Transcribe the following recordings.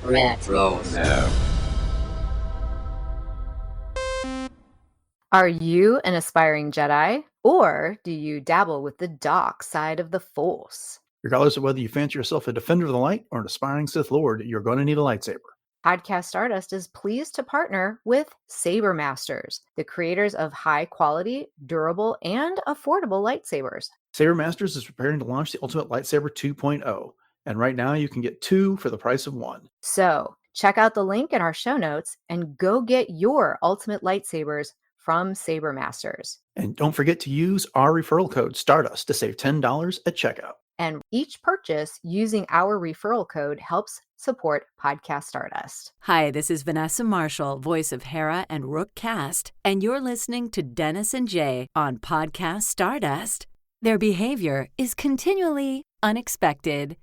Retro. Are you an aspiring Jedi, or do you dabble with the dark side of the Force? Regardless of whether you fancy yourself a defender of the light or an aspiring Sith Lord, you're going to need a lightsaber. Podcast Stardust is pleased to partner with Saber Masters, the creators of high-quality, durable, and affordable lightsabers. Saber Masters is preparing to launch the Ultimate Lightsaber 2.0, and right now you can get 2 for the price of 1. So, check out the link in our show notes and go get your Ultimate Lightsabers from Saber Masters. And don't forget to use our referral code Stardust to save $10 at checkout. And each purchase using our referral code helps support Podcast Stardust. Hi, this is Vanessa Marshall, voice of Hera and Rook Cast, and you're listening to Dennis and Jay on Podcast Stardust. Their behavior is continually unexpected.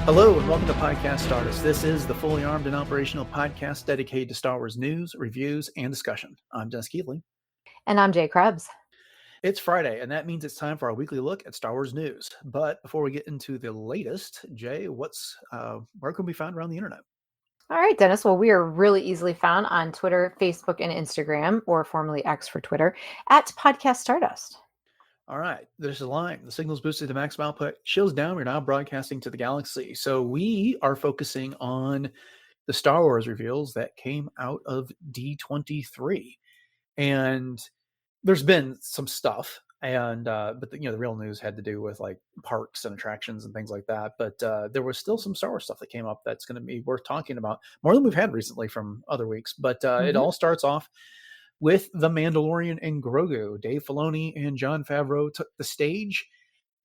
Hello and welcome to Podcast Stardust. This is the fully armed and operational podcast dedicated to Star Wars news, reviews, and discussion. I'm Dennis Keithley. And I'm Jay Krebs. It's Friday, and that means it's time for our weekly look at Star Wars news. But before we get into the latest, Jay, where can we find around the internet? All right, Dennis. Well, we are really easily found on Twitter, Facebook, and Instagram, or formerly X for Twitter, at Podcast Stardust. All right, there's a line. The signal's boosted to maximum output. Shield's down. We're now broadcasting to the galaxy. So we are focusing on the Star Wars reveals that came out of D23. And there's been some stuff. But the real news had to do with like parks and attractions and things like that. But there was still some Star Wars stuff that came up that's going to be worth talking about. More than we've had recently from other weeks. But it all starts off with The Mandalorian and Grogu. Dave Filoni and Jon Favreau took the stage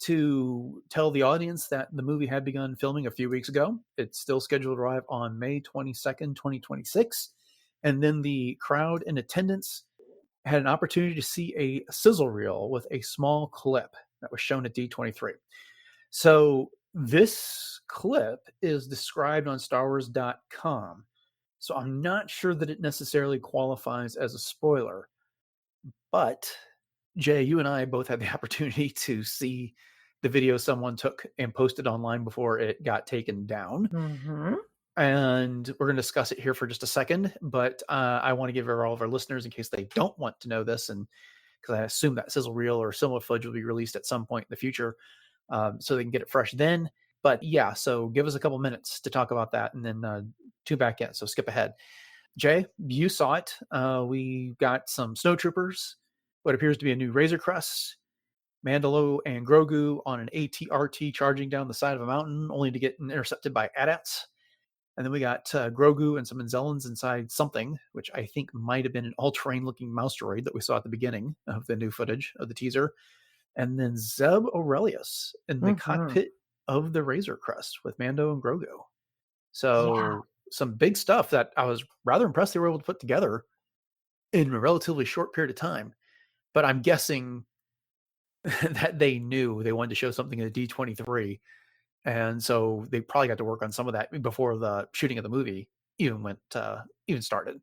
to tell the audience that the movie had begun filming a few weeks ago. It's still scheduled to arrive on May 22nd, 2026. And then the crowd in attendance had an opportunity to see a sizzle reel with a small clip that was shown at D23. So this clip is described on StarWars.com. So I'm not sure that it necessarily qualifies as a spoiler. But, Jay, you and I both had the opportunity to see the video someone took and posted online before it got taken down. Mm-hmm. And we're going to discuss it here for just a second. But I want to give all of our listeners, in case they don't want to know this, and because I assume that sizzle reel or similar footage will be released at some point in the future, so they can get it fresh then. But yeah, so give us a couple minutes to talk about that and then tune back in. So skip ahead. Jay, you saw it. We got some snowtroopers, what appears to be a new Razor Crest, Mandalorian and Grogu on an AT-RT charging down the side of a mountain, only to get intercepted by AT-ATs. And then we got Grogu and some Anzellans inside something, which I think might have been an all-terrain looking mouse droid that we saw at the beginning of the new footage of the teaser. And then Zeb Aurelius in the cockpit of the Razor Crest with Mando and Grogu. So some big stuff that I was rather impressed they were able to put together in a relatively short period of time. But I'm guessing that they knew they wanted to show something at D23. And so they probably got to work on some of that before the shooting of the movie even started.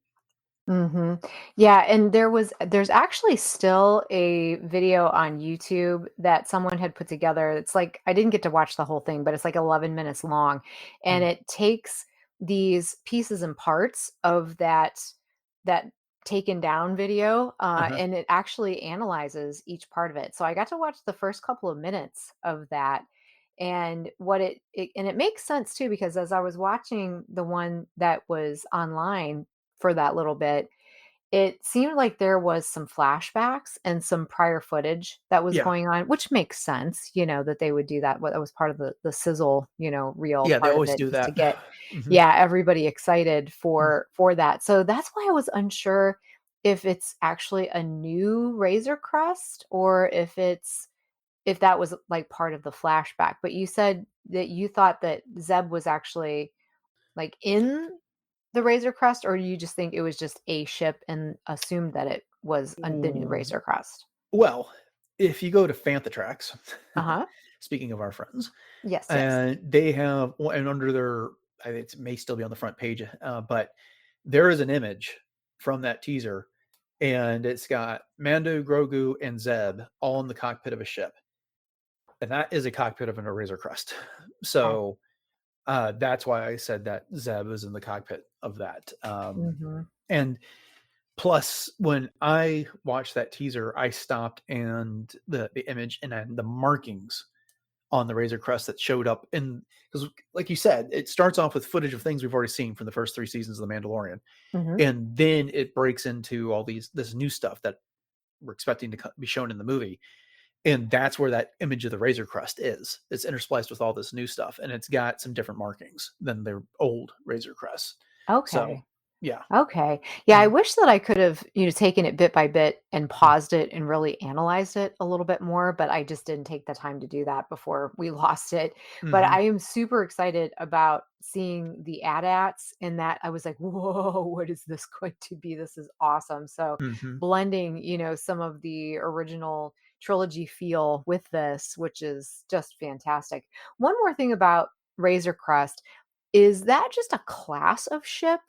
Mm-hmm. Yeah, and there's actually still a video on YouTube that someone had put together. It's like, I didn't get to watch the whole thing, but it's like 11 minutes long, and it takes these pieces and parts of that taken down video, and it actually analyzes each part of it. So I got to watch the first couple of minutes of that. And it makes sense too, because as I was watching the one that was online for that little bit, it seemed like there was some flashbacks and some prior footage that was going on, which makes sense, that they would do that. That was part of the sizzle, reel. Yeah, they part always of it, do just that to get, Mhm. Everybody excited for that. So that's why I was unsure if it's actually a new Razor Crest or if that was like part of the flashback. But you said that you thought that Zeb was actually like in the Razor Crest, or do you just think it was just a ship and assumed that it was the new Razor Crest? Well, if you go to Fantatrax, Uh-huh. speaking of our friends, Yes, yes. and they have, and under their, I think it may still be on the front page, but there is an image from that teaser, and it's got Mando, Grogu, and Zeb all in the cockpit of a ship, and that is a cockpit of a Razor Crest. Okay. So that's why I said that Zeb is in the cockpit of that. Mhm. And plus, when I watched that teaser, I stopped and the image and then the markings on the Razor Crest that showed up in, because like you said, it starts off with footage of things we've already seen from the first 3 seasons of The Mandalorian, Mhm. and then it breaks into all this new stuff that we're expecting to be shown in the movie, and that's where that image of the Razor Crest is. It's interspliced with all this new stuff, and it's got some different markings than their old Razor Crest. So, Okay. yeah. Okay. Yeah, I Mhm. wish that I could have, taken it bit by bit and Mhm. paused it and really analyzed it a little bit more, but I just didn't take the time to do that before we lost it. But Mhm. I am super excited about seeing the AT-ATs and that I was like, "Whoa, what is this going to be? This is awesome." So Mhm. blending, some of the original trilogy feel with this, which is just fantastic. One more thing about Razor Crest, is that just a class of ship?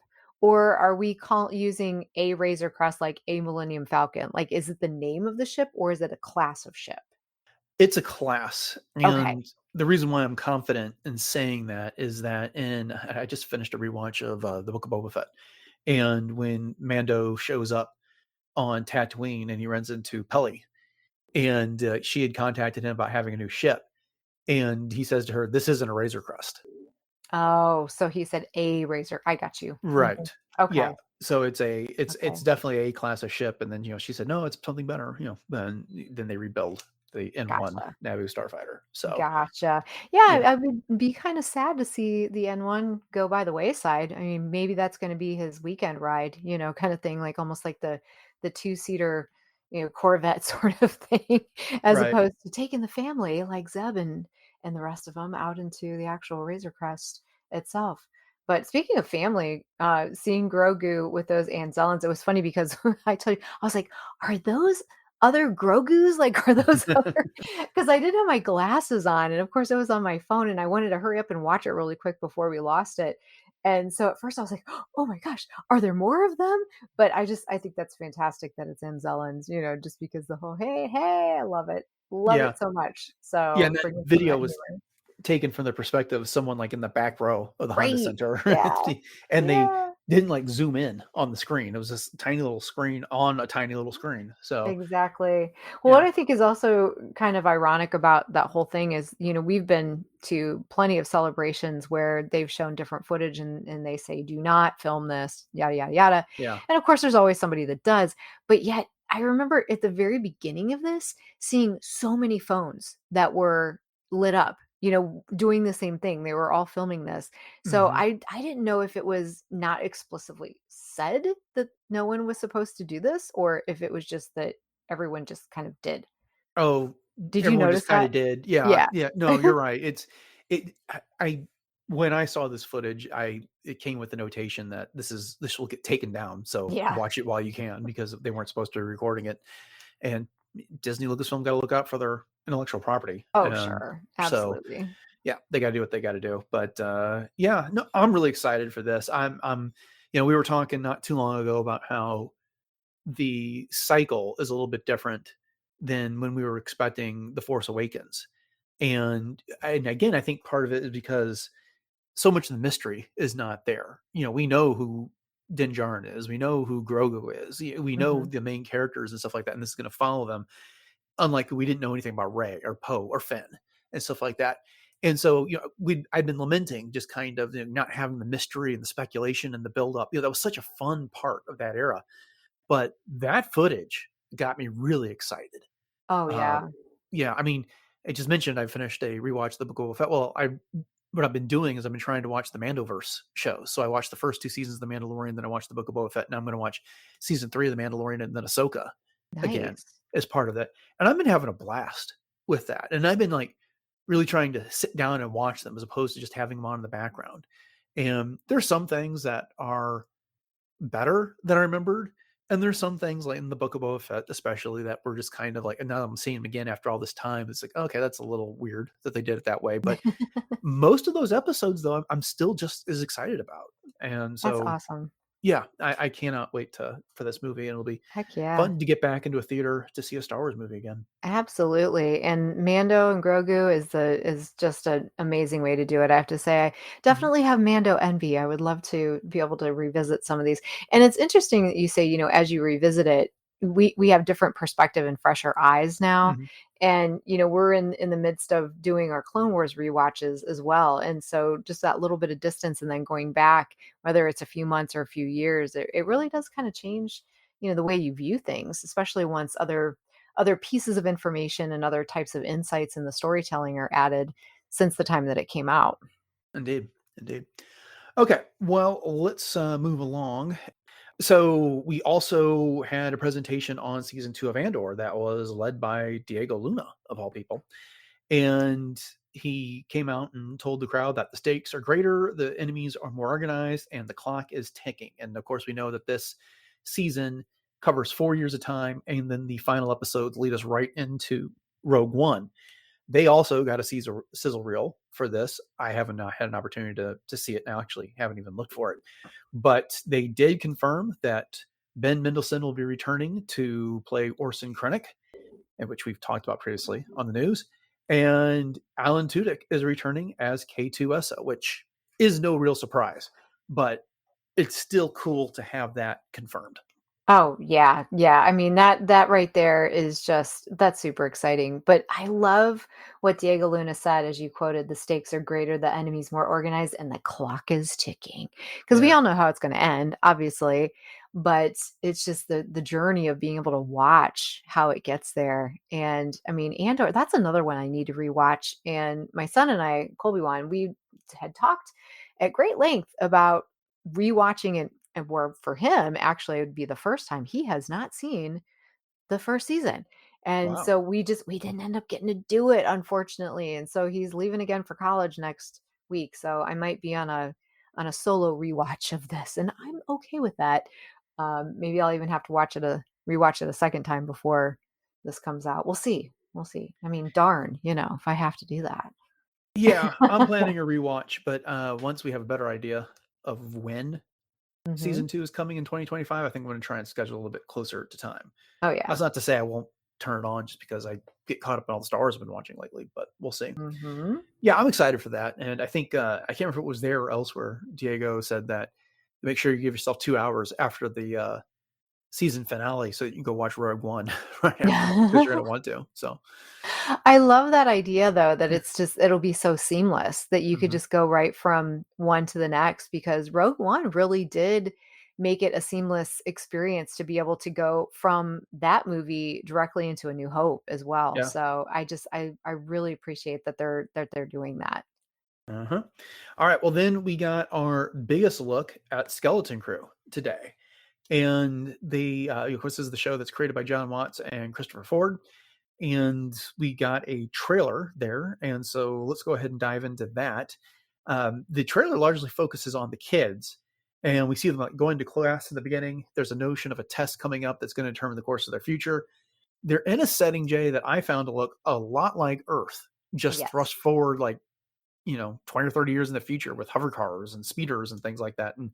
Or are we using a Razor Crest like a Millennium Falcon? Like, is it the name of the ship or is it a class of ship? It's a class, Okay. and the reason why I'm confident in saying that is that I just finished a rewatch of the Book of Boba Fett, and when Mando shows up on Tatooine and he runs into Pelly, and she had contacted him about having a new ship, and he says to her, "This isn't a Razor Crest." Oh, so he said a Razor. I got you. Mhm. Right. Yeah. Okay. So it's Okay. definitely a class of ship, and then she said no, it's something better. Then they rebuild the N1 Gotcha. Naboo starfighter. So Gotcha. Yeah, I yeah, I would be kinda sad to see the N1 go by the wayside. I mean, maybe that's gonna be his weekend ride, kinda thing, like almost like the two-seater, Corvette sort of thing, as right. opposed to taking the family like Zeb and the rest of them out into the actual Razor Crest itself. But speaking of family, seeing Grogu with those Anzellans, it was funny because I tell you, I was like, "Are those other Grogus? Like, are those other?" Because I didn't have my glasses on, and of course, it was on my phone, and I wanted to hurry up and watch it really quick before we lost it. And so at first I was like, "Oh my gosh, are there more of them?" But I think that's fantastic that it's Anzellans, just because the whole, "Hey, hey," I love it. Love Yeah. it so much. Yeah, So and that bringing some of video that was humor. taken from the perspective of someone, like, in the back row of the Honda Right. Center. Yeah. And they Yeah. didn't, like, zoom in on the screen. It was this tiny little screen on a tiny little screen. So, Exactly. Well, what yeah. I think is also kind of ironic about that whole thing is, we've been to plenty of celebrations where they've shown different footage and they say, do not film this, yada, yada, yada. Yeah. And of course, there's always somebody that does. But yet, I remember at the very beginning of this seeing so many phones that were lit up, doing the same thing. They were all filming this. So Mhm. I didn't know if it was not explicitly said that no one was supposed to do this or if it was just that everyone just kind of did. Oh, Did you everyone just notice kinda that? did. Yeah, Yeah. yeah. No, you're right. I when I saw this footage, it came with the notation that this will get taken down, so Yeah. watch it while you can because they weren't supposed to be recording it, and Disney Lucasfilm gotta look out for their intellectual property, Oh, and sure. so, Absolutely. yeah, they gotta do what they gotta do, but, yeah, no, I'm really excited for this. We were talking not too long ago about how the cycle is a little bit different than when we were expecting The Force Awakens. And again, I think part of it is because so much of the mystery is not there. We know who Din Djarin is. We know who Grogu is. We know Mhm. the main characters and stuff like that, and this is going to follow them. Unlike we didn't know anything about Rey or Poe or Finn and stuff like that. And so, I'd been lamenting just kind of not having the mystery and the speculation and the build up. That was such a fun part of that era. But that footage got me really excited. Oh, Uh, yeah. yeah, I mean, I just mentioned I finished a rewatch of the Book of Boba Fett. Well, what I've been doing is I've been trying to watch the Mandoverse shows. So I watched the first 2 seasons of The Mandalorian, then I watched the Book of Boba Fett. Now I'm going to watch season 3 of The Mandalorian and then Ahsoka again Nice. as part of that. And I've been having a blast with that. And I've been like really trying to sit down and watch them as opposed to just having them on in the background. And there's some things that are better than I remembered. And there's some things like in the Book of Boba Fett, especially that were just kind of like, and now I'm seeing them again after all this time. It's like, okay, that's a little weird that they did it that way. But most of those episodes, though, I'm still just as excited about. And That's so, awesome. yeah, I cannot wait for this movie. And it'll be Heck yeah. fun to get back into a theater to see a Star Wars movie again. Absolutely, and Mando and Grogu is just an amazing way to do it, I have to say. I Mhm. definitely have Mando envy. I would love to be able to revisit some of these, and it's interesting that you say, as you revisit it, we have different perspective and fresher eyes now, Mhm. and, we're in the midst of doing our Clone Wars rewatches as well, and so just that little bit of distance and then going back, whether it's a few months or a few years, it really does kinda change, the way you view things, especially once other pieces of information and other types of insights in the storytelling are added since the time that it came out. Indeed. Indeed. Okay. Well, let's move along. So we also had a presentation on season 2 of Andor that was led by Diego Luna, of all people. And he came out and told the crowd that the stakes are greater, the enemies are more organized, and the clock is ticking. And of course, we know that this season covers 4 years of time, and then the final episodes lead us right into Rogue One. They also got a sizzle reel for this. I haven't had an opportunity to see it now. Actually, haven't even looked for it, but they did confirm that Ben Mendelsohn will be returning to play Orson Krennic, which we've talked about previously on the news, and Alan Tudyk is returning as K2SO, which is no real surprise, but it's still cool to have that confirmed. Oh, yeah, yeah. I mean, that right there is just that's super exciting. But I love what Diego Luna said, as you quoted, the stakes are greater, the enemy's more organized, and the clock is ticking. Because we Yeah. all know how it's going to end, obviously, but it's just the journey of being able to watch how it gets there. And I mean, Andor, that's another one I need to rewatch. And my son and I, Colby Wan, we had talked at great length about rewatching it, and where for him, actually, it would be the first time he has not seen the first season. And Wow. so we didn't end up getting to do it, unfortunately. And so he's leaving again for college next week. So I might be on a solo rewatch of this, and I'm okay with that. Maybe I'll even have to rewatch it a second time before this comes out. We'll see. We'll see. I mean, darn, if I have to do that. Yeah, I'm planning a rewatch, but once we have a better idea of when Hmm. season 2 is coming in 2025, I think I'm going to try and schedule a little bit closer to time. Oh That's yeah. not to say I won't turn it on just because I get caught up in all the Star Wars I've been watching lately, but we'll see. Hmm. Yeah, I'm excited for that. And I think, I can't remember if it was there or elsewhere. Diego said that make sure you give yourself 2 hours after the season finale so that you can go watch Rogue One right after because you're going to want to. So, I love that idea though, that it'll be so seamless that you could mhm. just go right from one to the next, because Rogue One really did make it a seamless experience to be able to go from that movie directly into A New Hope as well. Yeah. So I really appreciate that they're doing that. Uh-huh. All right. Well, then we got our biggest look at Skeleton Crew today. And of course, this is the show that's created by John Watts and Christopher Ford. And we got a trailer there. And so let's go ahead and dive into that. The trailer largely focuses on the kids. And we see them like going to class in the beginning. There's a notion of a test coming up that's going to determine the course of their future. They're in a setting, Jay, that I found to look a lot like Earth, just Yes. thrust forward like 20 or 30 years in the future with hover cars and speeders and things like that. And,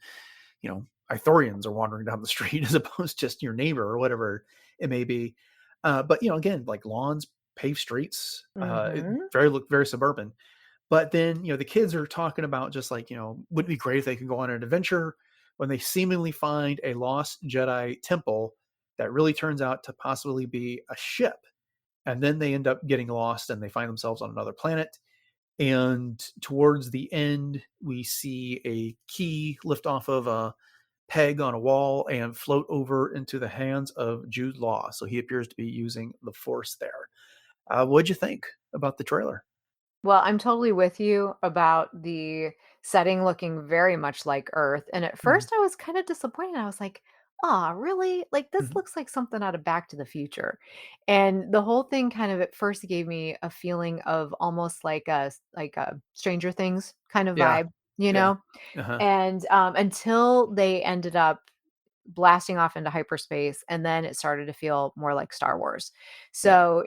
Ithorians are wandering down the street as opposed to just your neighbor or whatever it may be. But, again, like lawns, paved streets, Mhm. look very suburban. But then, the kids are talking about just like, wouldn't it be great if they could go on an adventure when they seemingly find a lost Jedi temple that really turns out to possibly be a ship. And then they end up getting lost and they find themselves on another planet. And towards the end, we see a key lift off of a peg on a wall and float over into the hands of Jude Law. So he appears to be using the Force there. What'd you think about the trailer? Well, I'm totally with you about the setting looking very much like Earth. And at Mhm. first I was kind of disappointed. I was like, "Ah, really? Like this Mhm. looks like something out of Back to the Future." And the whole thing kind of at first gave me a feeling of almost like a Stranger Things kind of Yeah. vibe, you Yeah. know? Uh-huh. And, until they ended up blasting off into hyperspace, and then it started to feel more like Star Wars. Yeah. So,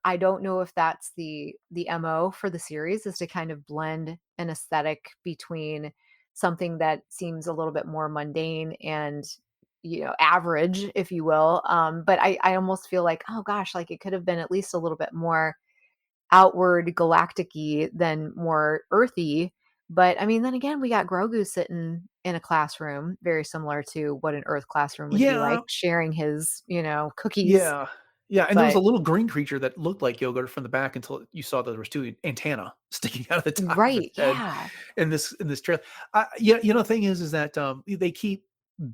I don't know if that's the MO for the series, is to kind of blend an aesthetic between something that seems a little bit more mundane and, average, if you will. But I almost feel like, oh gosh, like it could have been at least a little bit more outward galactic-y than more earthy. But I mean, then again, we got Grogu sitting in a classroom, very similar to what an Earth classroom would be like, Yeah. sharing his, cookies. Yeah. Yeah, and there was a But little green creature that looked like yogurt from the back until you saw that there was 2 antenna sticking out of the top of its right, head yeah. in this trailer. The thing is that, they keep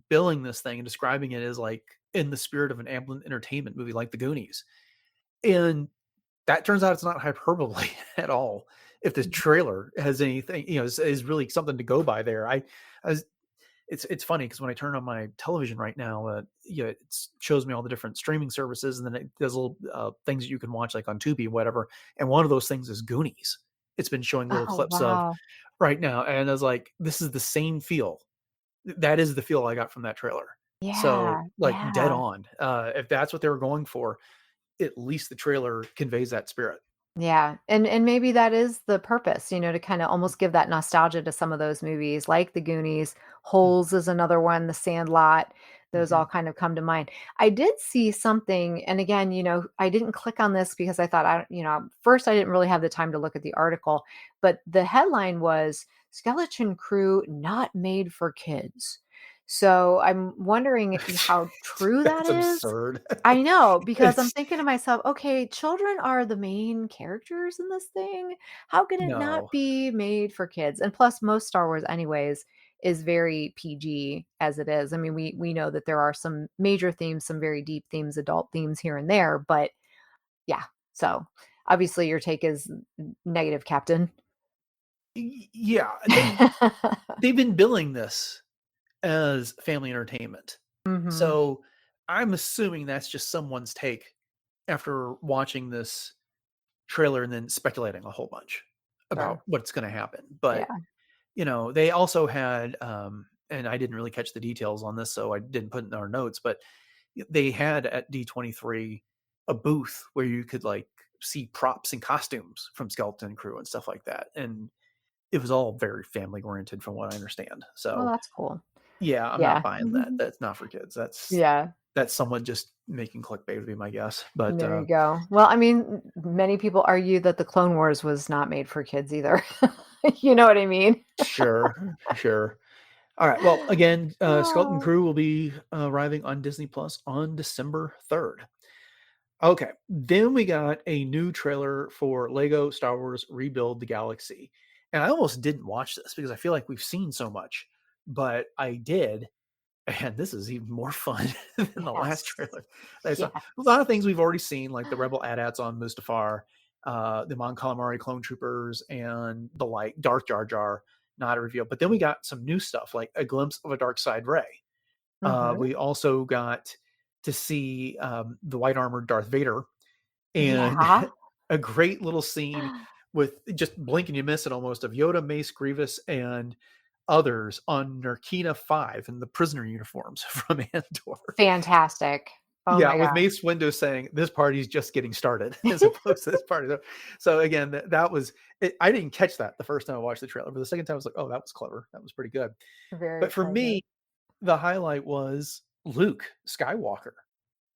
billing this thing and describing it as, like, in the spirit of an Amblin Entertainment movie like The Goonies, and that turns out it's not hyperbole at all. If this trailer has anything, is really something to go by there. I was it's funny because when I turn on my television right now, it shows me all the different streaming services, and then it does little things that you can watch like on Tubi, whatever. And one of those things is Goonies. It's been showing little Oh, clips of wow. right now, and I was like, this is the same feel. That is the feel I got from that trailer. So Yeah, like dead yeah. on. If that's what they were going for, at least the trailer conveys that spirit. Yeah, and maybe that is the purpose, to kinda almost give that nostalgia to some of those movies, like The Goonies. Holes is another one, The Sandlot, those Mm-hmm. all kind of come to mind. I did see something, and again, I didn't click on this because I thought first I didn't really have the time to look at the article, but the headline was "Skeleton Crew Not Made for Kids." So, I'm wondering how true that That's is? absurd. I know, because I'm It's thinking to myself, "Okay, children are the main characters in this thing. How can it not no. be made for kids?" And plus, most Star Wars anyways is very PG as it is. I mean, we know that there are some major themes, some very deep themes, adult themes here and there, but yeah. So, obviously your take is negative, Captain. Yeah, they've been billing this as family entertainment. Mhm. So, I'm assuming that's just someone's take after watching this trailer and then speculating a whole bunch about Sure. what's gonna happen. But, Yeah. they also had, and I didn't really catch the details on this, so I didn't put it in our notes, but they had at D23 a booth where you could, like, see props and costumes from Skeleton Crew and stuff like that, and it was all very family oriented from what I understand. Well, So, that's cool. yeah, I'm not Yeah. buying that. That's not for kids. Yeah. That's someone just making clickbait would be my guess. But There you go. Well, I mean, many people argue that the Clone Wars was not made for kids either. You know what I mean? sure, sure. All right. Well, again, Skeleton Oh. Crew will be arriving on Disney Plus on December 3rd. Okay. Then we got a new trailer for Lego Star Wars Rebuild the Galaxy. And I almost didn't watch this because I feel like we've seen so much, but I did. And this is even more fun than the last Yes. trailer that I saw. Yes. A lot of things we've already seen, like the Rebel AT-ATs on Mustafar, the Mon Calamari clone troopers, and the like. Darth Jar Jar, not a reveal. But then we got some new stuff, like a glimpse of a dark side Ray. Mhm. We also got to see the white armored Darth Vader, and Yeah. a great little scene with just blink and you miss it almost of Yoda, Mace, Grievous, and others on Narkina 5 in the prisoner uniforms from Andor. Fantastic. Oh Yeah, my with gosh. Mace Windu saying, "This party's just getting started," as opposed to this party. So again, that was it. I didn't catch that the first time I watched the trailer, but the second time I was like, "Oh, that was clever. That was pretty good." Very But for clever. me, the highlight was Luke Skywalker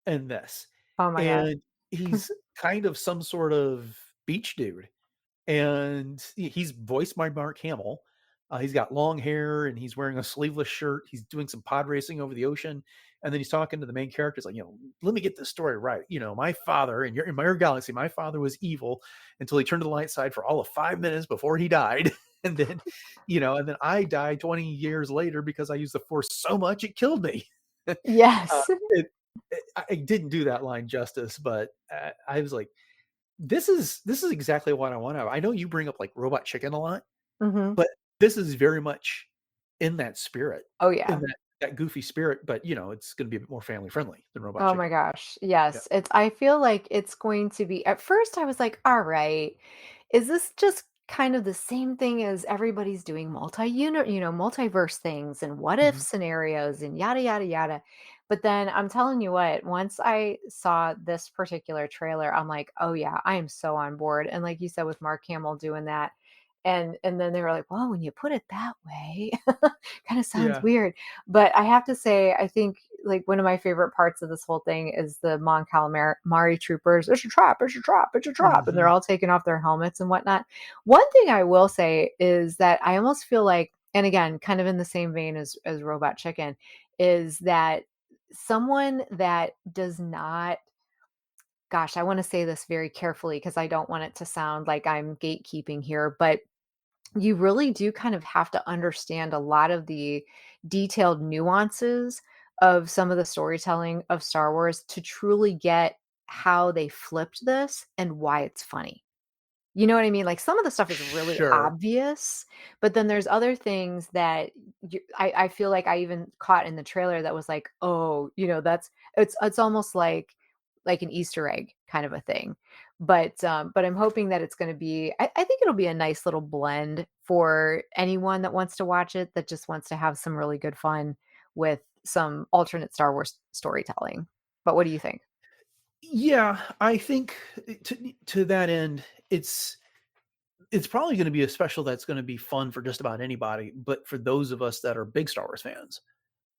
in this, Oh my gosh. and he's kind of some sort of beach dude, and he's voiced by Mark Hamill. He's got long hair and he's wearing a sleeveless shirt. He's doing some pod racing over the ocean, and then he's talking to the main characters like, let me get this story right. My father in my galaxy, my father was evil until he turned to the light side for all of 5 minutes before he died, and then, and then I died 20 years later because I used the Force so much it killed me. uh, Yes. I didn't do that line justice, but I was like, this is exactly what I want to. I know you bring up like Robot Chicken a lot, Mhm. but this is very much in that spirit, Oh, in yeah. that goofy spirit, but it's going to be a bit more family friendly than Robot Oh my Chicken. gosh. Yeah. Yes. I feel like it's going to be, at first I was like, all right, is this just kind of the same thing as everybody's doing multiverse things and what if Mhm. scenarios and yada yada yada. But then I'm telling you what, once I saw this particular trailer, I'm like, oh yeah, I am so on board. And like you said with Mark Hamill doing that, and then they were like, well, when you put it that way, kind of sounds Yeah. weird. But I have to say, I think like one of my favorite parts of this whole thing is the Mon Calamari troopers. It's a trap, it's a trap, it's a trap. And they're Mhm. all taking off their helmets and whatnot. One thing I will say is that I almost feel like, and again, kind of in the same vein as Robot Chicken, is that someone that does not, gosh, I want to say this very carefully because I don't want it to sound like I'm gatekeeping here, but you really do kind of have to understand a lot of the detailed nuances of some of the storytelling of Star Wars to truly get how they flipped this and why it's funny. You know what I mean? Like, some of the stuff is really Sure. obvious, but then there's other things that I feel like I even caught in the trailer that was like, "Oh, that's," it's almost like an Easter egg kind of a thing. But I'm hoping that it's gonna be, I think it'll be a nice little blend for anyone that wants to watch it, that just wants to have some really good fun with some alternate Star Wars storytelling. But what do you think? Yeah, I think to that end, it's probably going to be a special that's going to be fun for just about anybody. But for those of us that are big Star Wars fans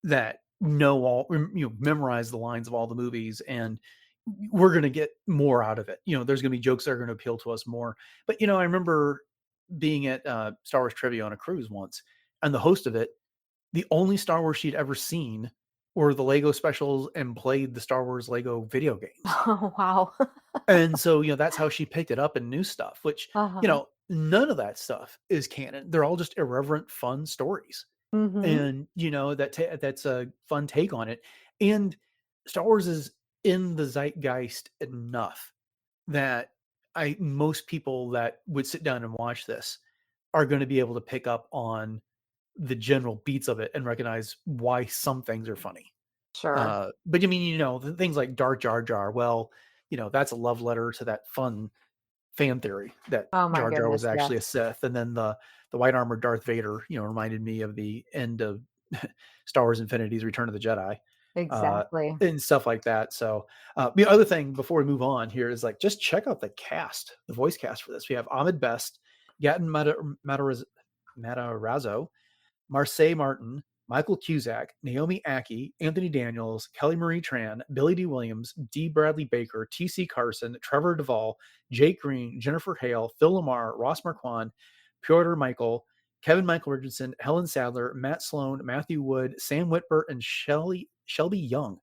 that know memorize the lines of all the movies, and we're going to get more out of it. There's going to be jokes that are going to appeal to us more. But I remember being at Star Wars trivia on a cruise once, and the host of it, the only Star Wars she'd ever seen were the Lego specials and played the Star Wars Lego video games. Oh, wow. And so, that's how she picked it up and new stuff, which, Uh-huh. none of that stuff is canon. They're all just irreverent, fun stories. Mhm. And, that's a fun take on it. And Star Wars is in the zeitgeist enough that most people that would sit down and watch this are going to be able to pick up on the general beats of it and recognize why some things are funny. Sure. But I mean, the things like Darth Jar Jar, well, that's a love letter to that fun fan theory that Oh my Jar Jar was goodness, actually a yes. Sith. And then the white armored Darth Vader, reminded me of the end of Star Wars Infinity's Return of the Jedi, uh, Exactly. and stuff like that. So the other thing before we move on here is like, just check out the cast, the voice cast for this. We have Ahmed Best, Gaten Matarazzo, Marseille Martin, Michael Cusack, Naomi Ackie, Anthony Daniels, Kelly Marie Tran, Billy D. Williams, D. Bradley Baker, T.C. Carson, Trevor Duvall, Jake Green, Jennifer Hale, Phil Lamar, Ross Marquand, Piotr Michael, Kevin Michael Richardson, Helen Sadler, Matt Sloan, Matthew Wood, Sam Whitbert, and Shelby Young.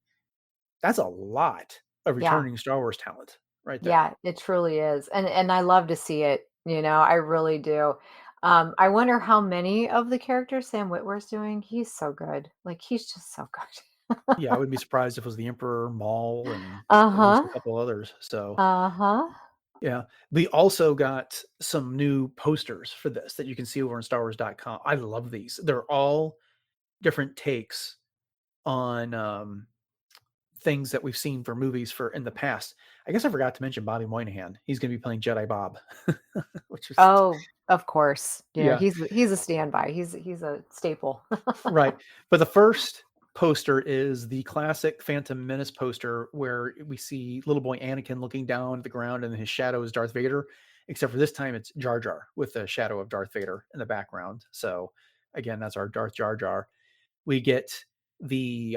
That's a lot of Yeah. returning Star Wars talent right there. Yeah, it truly is, and I love to see it, I really do. I wonder how many of the characters Sam Witwer's doing. He's so good. Like, he's just so good. Yeah, I wouldn't be surprised if it was the Emperor, Maul, and at least Uh-huh. a couple others. So Uh-huh. yeah. We also got some new posters for this that you can see over on StarWars.com. I love these. They're all different takes on things that we've seen for movies for in the past. I guess I forgot to mention Bobby Moynihan. He's going to be playing Jedi Bob, which is Oh, of course. yeah, He's a standby. He's a staple. right. But the first poster is the classic Phantom Menace poster where we see little boy Anakin looking down at the ground and his shadow is Darth Vader, except for this time it's Jar Jar with the shadow of Darth Vader in the background. So again, that's our Darth Jar Jar. We get the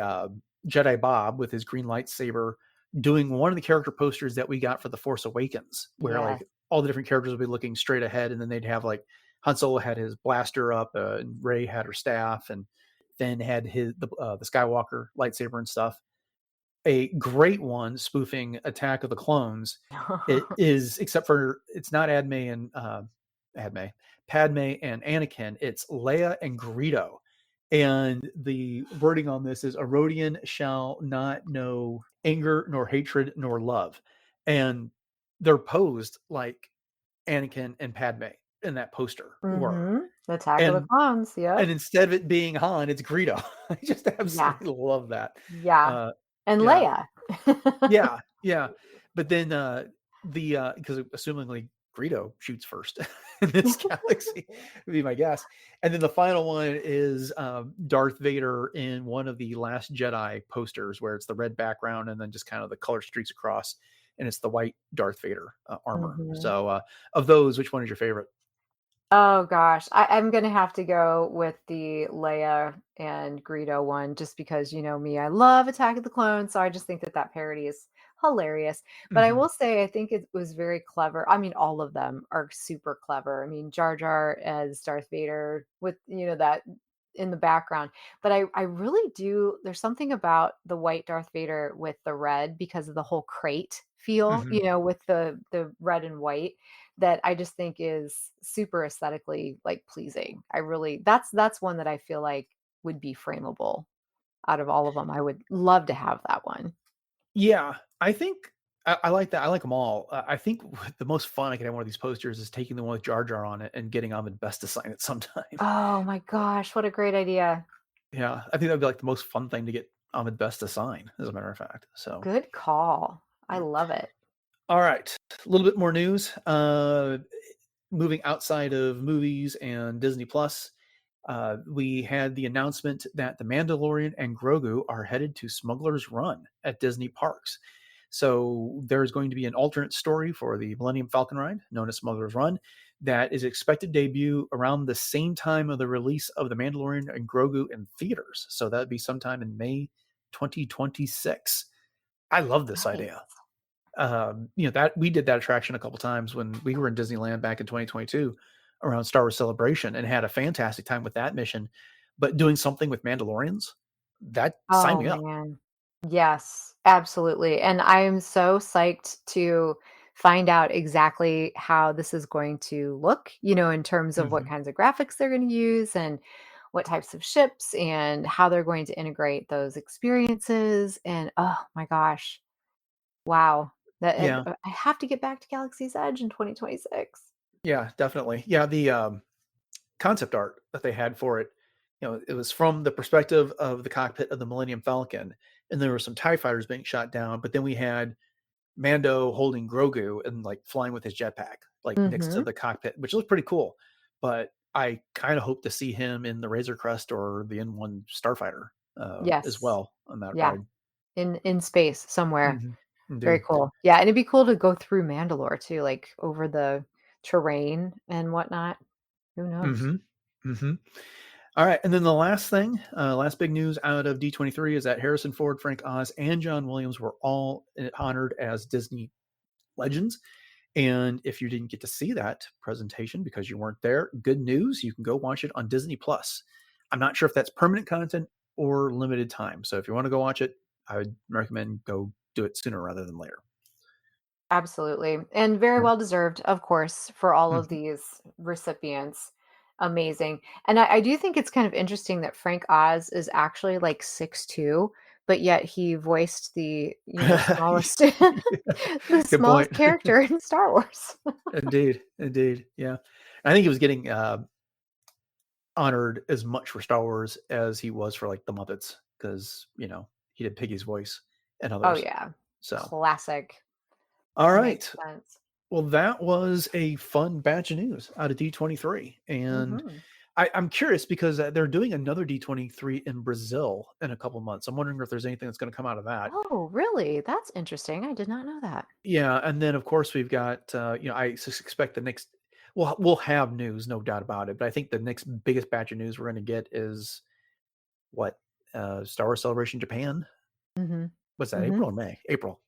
Jedi Bob with his green lightsaber doing one of the character posters that we got for The Force Awakens, where Yes. like all the different characters would be looking straight ahead, and then they'd have like Han Solo had his blaster up, and Rey had her staff, and then had the Skywalker lightsaber and stuff. A great one spoofing Attack of the Clones. It is, except for it's not Adme, Padme and Anakin. It's Leia and Greedo. And the wording on this is, "A Rodian shall not know anger, nor hatred, nor love." And they're posed like Anakin and Padme in that poster were. Mhm. Attack of the And Clones, and yep. instead of it being Han, it's Greedo. I just Yeah. absolutely love that. Yeah. Uh, And yeah, Leia. yeah, yeah. But then because assumingly Greedo shoots first in this galaxy, would be my guess. And then the final one is Darth Vader in one of the Last Jedi posters, where it's the red background and then just kind of the color streaks across, and it's the white Darth Vader armor. Mhm. So of those, which one is your favorite? Oh gosh, I'm gonna have to go with the Leia and Greedo one, just because you know me, I love Attack of the Clones, so I just think that that parody is hilarious. But I Mm-hmm. will say, I think it was very clever. I mean, all of them are super clever. I mean, Jar Jar as Darth Vader with that in the background. But I really do. There's something about the white Darth Vader with the red because of the whole crate feel, Mm-hmm. with the red and white that I just think is super aesthetically, like, pleasing. I really that's one that I feel like would be frameable out of all of them. I would love to have that one. Yeah, I think I like that. I like them all. I think the most fun I can have one of these posters is taking the one with Jar Jar on it and getting Ahmed Best to sign it sometime. Oh my gosh, what a great idea. Yeah, I think that'd be like the most fun thing to get Ahmed Best to sign, as a matter of fact. So, Good call. I yeah. love it. All right, a little bit more news. Moving outside of movies and Disney Plus, we had the announcement that the Mandalorian and Grogu are headed to Smuggler's Run at Disney parks. So there's going to be an alternate story for the Millennium Falcon ride, known as Smuggler's Run, that is expected to debut around the same time of the release of the Mandalorian and Grogu in theaters. So that'd be sometime in May 2026. I love this idea. Nice. That we did that attraction a couple times when we were in Disneyland back in 2022 around Star Wars Celebration, and had a fantastic time with that mission. But doing something with Mandalorians, that sign Oh me up. man. Yes, absolutely. And I am so psyched to find out exactly how this is going to look, in terms of what Hmm. kinds of graphics they're going to use and what types of ships and how they're going to integrate those experiences. And oh my gosh, wow. Yeah, I have to get back to Galaxy's Edge in 2026. yeah, definitely. Yeah, the concept art that they had for it, it was from the perspective of the cockpit of the Millennium Falcon, and there were some TIE fighters being shot down, but then we had Mando holding Grogu and like flying with his jetpack, like next to Mhm. the cockpit, which looked pretty cool. But I kind of hope to see him in the Razor Crest or the N1 Starfighter as Yes. well on that Yeah, ride. in space somewhere. Hmm. Very Indeed. cool. Yeah, and it'd be cool to go through Mandalore too, like, over the terrain and whatnot. Who knows? Hmm. Hmm. All right, and then the last thing, last big news out of D23 is that Harrison Ford, Frank Oz, and John Williams were all honored as Disney legends. And if you didn't get to see that presentation because you weren't there, good news, you can go watch it on Disney Plus. I'm not sure if that's permanent content or limited time. So if you want to go watch it, I would recommend go do it sooner rather than later. Absolutely, and very Yeah. well deserved, of course, for all of Mhm. these recipients. Amazing, and I do think it's kind of interesting that Frank Oz is actually, like, 6'2", but yet he voiced the, smallest the Good smallest point. character in Star Wars. Indeed. Indeed. Yeah. I think he was getting honored as much for Star Wars as he was for like the Muppets because, he did Piggy's voice and Oh, others. yeah. So, Classic. all Makes right. sense. Well, that was a fun batch of news out of D23. And Mhm. I'm curious because they're doing another D23 in Brazil in a couple months. I'm wondering if there's anything that's going to come out of that. Oh, really? That's interesting. I did not know that. Yeah. And then, of course, we've got, expect the next, we'll have news, no doubt about it. But I think the next biggest batch of news we're going to get is what? Star Wars Celebration Japan. Mhm. What's that? Mhm. April or May? April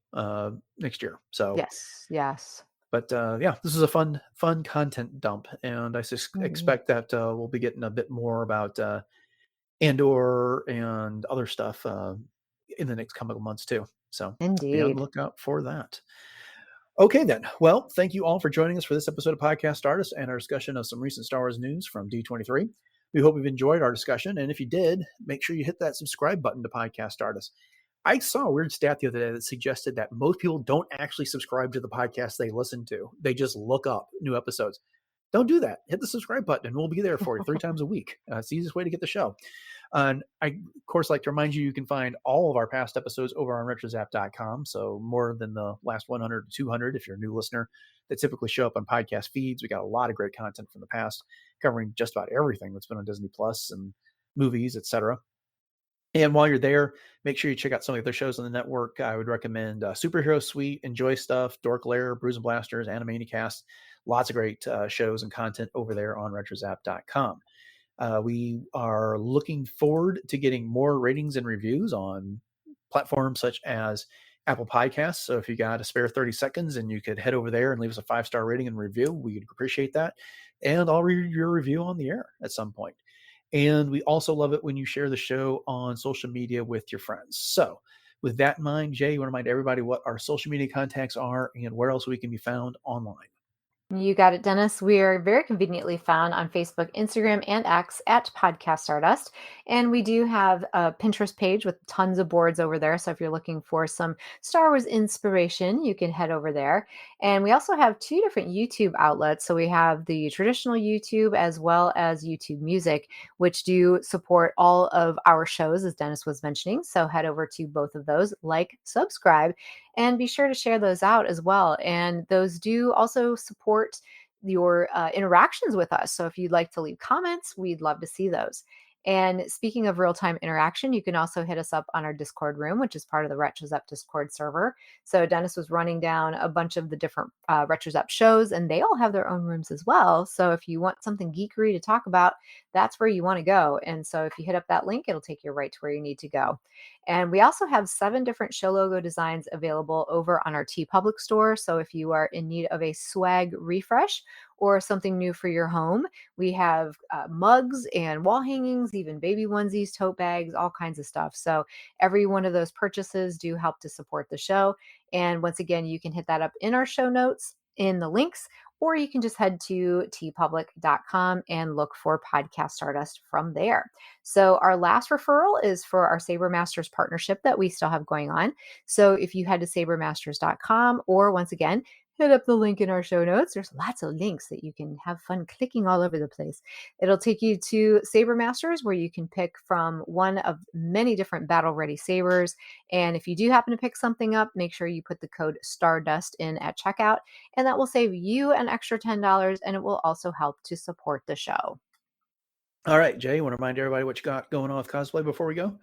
next year. So, Yes, yes. but yeah, this is a fun content dump, and I Mhm. expect that we'll be getting a bit more about Andor and other stuff in the next couple of months too. So be on the Indeed. lookout for that. Okay, then. Well, thank you all for joining us for this episode of Podcast Stardust and our discussion of some recent Star Wars news from D23. We hope you've enjoyed our discussion, and if you did, make sure you hit that subscribe button to Podcast Stardust. I saw a weird stat the other day that suggested that most people don't actually subscribe to the podcast they listen to. They just look up new episodes. Don't do that. Hit the subscribe button and we'll be there for you 3 times a week. It's the easiest way to get the show. And I, of course, like to remind you, you can find all of our past episodes over on retrozap.com. So more than the last 100 to 200 if you're a new listener that typically show up on podcast feeds. We got a lot of great content from the past covering just about everything that's been on Disney Plus and movies, etc. And while you're there, make sure you check out some of the other shows on the network. I would recommend Superhero Suite, Enjoy Stuff, Dork Lair, Brews and Blasters, Animaniacast. Lots of great shows and content over there on retrozap.com. We are looking forward to getting more ratings and reviews on platforms such as Apple Podcasts. So if you got a spare 30 seconds and you could head over there and leave us a 5-star rating and review, we'd appreciate that. And I'll read your review on the air at some point. And we also love it when you share the show on social media with your friends. So with that in mind, Jay, you want to remind everybody what our social media contacts are and where else we can be found online? You got it, Dennis. We are very conveniently found on Facebook, Instagram, and X at Podcast Stardust. And we do have a Pinterest page with tons of boards over there. So if you're looking for some Star Wars inspiration, you can head over there. And we also have 2 different YouTube outlets. So we have the traditional YouTube as well as YouTube Music, which do support all of our shows, as Dennis was mentioning. So head over to both of those, like, subscribe, and be sure to share those out as well. And those do also support your interactions with us. So if you'd like to leave comments, we'd love to see those. And speaking of real-time interaction, you can also hit us up on our Discord room, which is part of the RetroZap Discord server. So Dennis was running down a bunch of the different RetroZap shows, and they all have their own rooms as well. So if you want something geekery to talk about, that's where you want to go. And so if you hit up that link, it'll take you right to where you need to go. And we also have 7 different show logo designs available over on our TeePublic store. So if you are in need of a swag refresh or something new for your home, we have mugs and wall hangings, even baby onesies, tote bags, all kinds of stuff. So every one of those purchases do help to support the show. And once again, you can hit that up in our show notes in the links, or you can just head to teepublic.com and look for Podcast Stardust from there. So our last referral is for our Saber Masters partnership that we still have going on. So if you head to sabermasters.com, or once again, hit up the link in our show notes. There's lots of links that you can have fun clicking all over the place. It'll take you to Saber Masters, where you can pick from one of many different battle-ready sabers. And if you do happen to pick something up, make sure you put the code STARDUST in at checkout, and that will save you an extra $10, and it will also help to support the show. All right, Jay, you want to remind everybody what you got going on with cosplay before we go?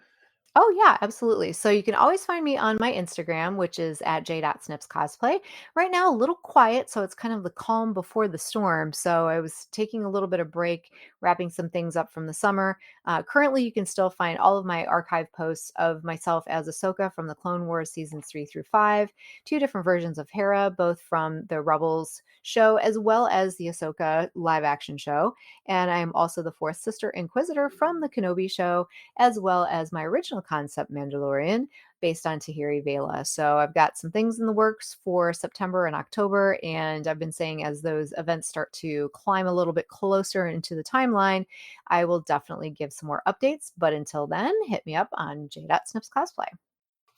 Oh, yeah, absolutely. So you can always find me on my Instagram, which is at j.snipscosplay. Right now, a little quiet, so it's kind of the calm before the storm. So I was taking a little bit of break, wrapping some things up from the summer. Currently, you can still find all of my archive posts of myself as Ahsoka from the Clone Wars seasons 3 through 5, 2 different versions of Hera, both from the Rebels show as well as the Ahsoka live action show. And I'm also the 4th Sister Inquisitor from the Kenobi show, as well as my original concept Mandalorian based on Tahiri Vela. So I've got some things in the works for September and October, and I've been saying as those events start to climb a little bit closer into the timeline, I will definitely give some more updates. But until then, hit me up on j.snipscosplay.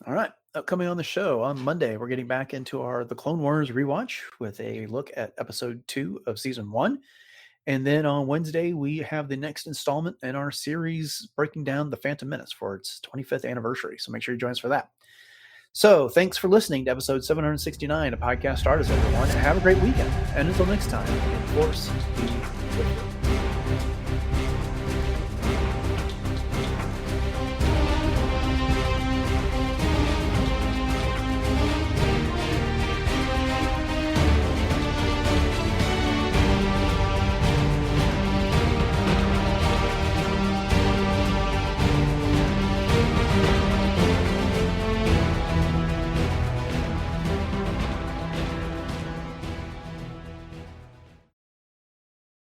All right. Upcoming on the show on Monday, we're getting back into The Clone Wars rewatch with a look at episode 2 of season 1. And then on Wednesday, we have the next installment in our series breaking down The Phantom Menace for its 25th anniversary. So make sure you join us for that. So thanks for listening to episode 769 of Podcast Stardust, everyone. Have a great weekend. And until next time, Force be